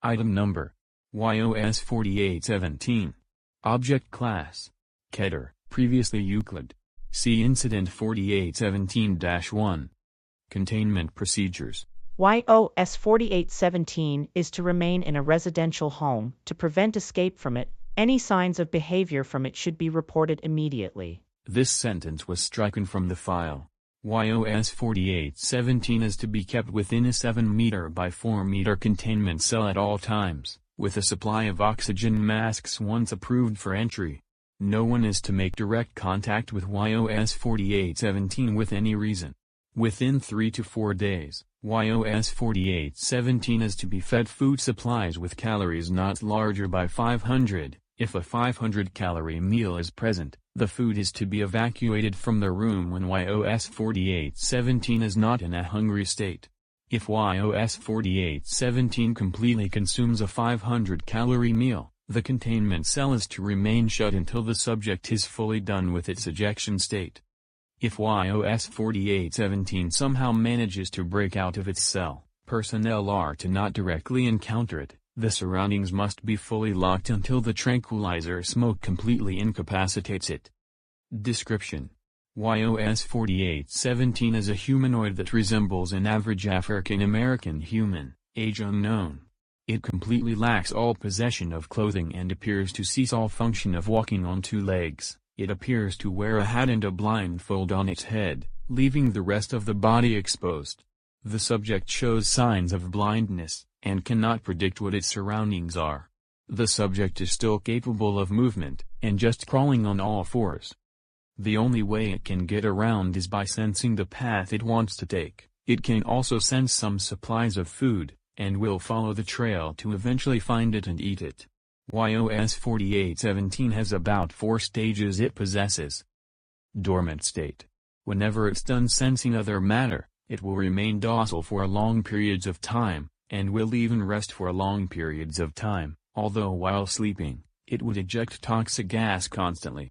Item number: YOS-4817. Object class: Keter, previously Euclid. See Incident 4817-1. Containment procedures. YOS-4817 is to remain in a residential home. To prevent escape from it, any signs of behavior from it should be reported immediately. This sentence was stricken from the file. YOS-4817 is to be kept within a 7 meter by 4 meter containment cell at all times, with a supply of oxygen masks once approved for entry. No one is to make direct contact with YOS-4817 with any reason. Within 3 to 4 days, YOS-4817 is to be fed food supplies with calories not larger by 500. If a 500-calorie meal is present, the food is to be evacuated from the room when YOS-4817 is not in a hungry state. If YOS-4817 completely consumes a 500-calorie meal, the containment cell is to remain shut until the subject is fully done with its ejection state. If YOS-4817 somehow manages to break out of its cell, personnel are to not directly encounter it. The surroundings must be fully locked until the tranquilizer smoke completely incapacitates it. Description: YOS-4817 is a humanoid that resembles an average African American human, age unknown. It completely lacks all possession of clothing and appears to cease all function of walking on 2 legs. It appears to wear a hat and a blindfold on its head, leaving the rest of the body exposed. The subject shows signs of blindness, and cannot predict what its surroundings are. The subject is still capable of movement, and just crawling on all fours. The only way it can get around is by sensing the path it wants to take. It can also sense some supplies of food, and will follow the trail to eventually find it and eat it. YOS-4817 has about 4 stages it possesses. Dormant state. Whenever it's done sensing other matter, it will remain docile for long periods of time, and will even rest for long periods of time, although while sleeping, it would eject toxic gas constantly.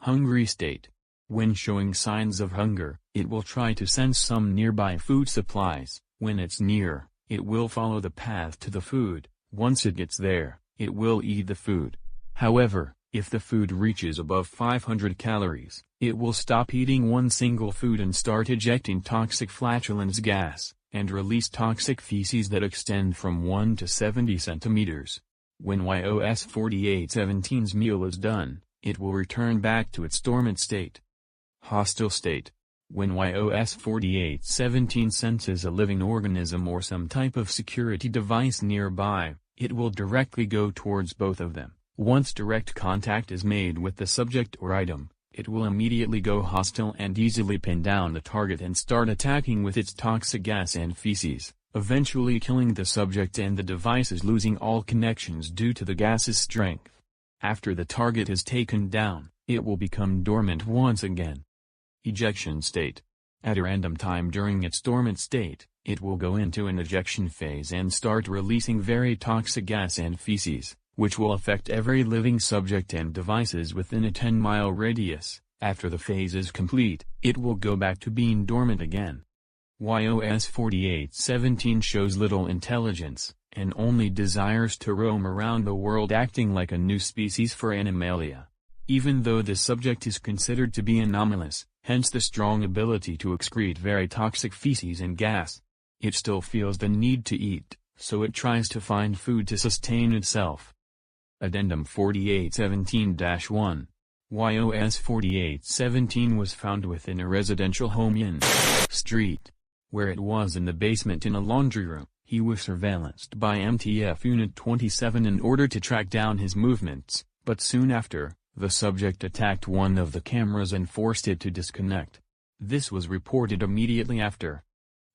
Hungry state. When showing signs of hunger, it will try to sense some nearby food supplies. When it's near, it will follow the path to the food. Once it gets there, it will eat the food. However, if the food reaches above 500 calories, it will stop eating one single food and start ejecting toxic flatulence gas, and release toxic feces that extend from 1 to 70 centimeters. When YOS-4817's meal is done, it will return back to its dormant state. Hostile state. When YOS-4817 senses a living organism or some type of security device nearby, it will directly go towards both of them. Once direct contact is made with the subject or item, it will immediately go hostile and easily pin down the target and start attacking with its toxic gas and feces, eventually killing the subject and the devices, losing all connections due to the gas's strength. After the target is taken down, it will become dormant once again. Ejection state. At a random time during its dormant state, it will go into an ejection phase and start releasing very toxic gas and feces, which will affect every living subject and devices within a 10-mile radius. After the phase is complete, it will go back to being dormant again. YOS-4817 shows little intelligence, and only desires to roam around the world acting like a new species for Animalia. Even though the subject is considered to be anomalous, hence the strong ability to excrete very toxic feces and gas, it still feels the need to eat, so it tries to find food to sustain itself. Addendum 4817-1. YOS-4817 was found within a residential home in Street. Where it was in the basement in a laundry room. He was surveillanced by MTF Unit 27 in order to track down his movements, but soon after, the subject attacked one of the cameras and forced it to disconnect. This was reported immediately after.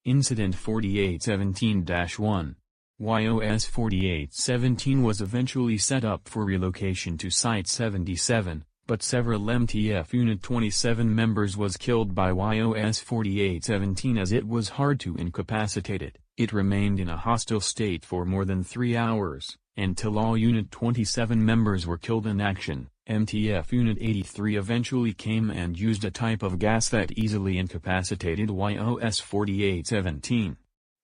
Incident 4817-1. YOS-4817 was eventually set up for relocation to Site 77, but several MTF Unit 27 members was killed by YOS-4817 as it was hard to incapacitate it. It remained in a hostile state for more than 3 hours, until all Unit 27 members were killed in action. MTF Unit 83 eventually came and used a type of gas that easily incapacitated YOS-4817.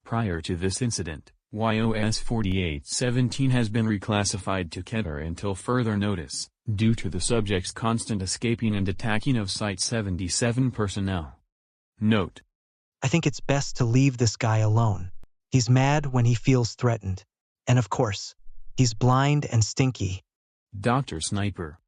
Prior to this incident, YOS-4817 has been reclassified to Keter until further notice, due to the subject's constant escaping and attacking of Site-77 personnel. Note: I think it's best to leave this guy alone. He's mad when he feels threatened. And of course, he's blind and stinky. Dr. Sniper.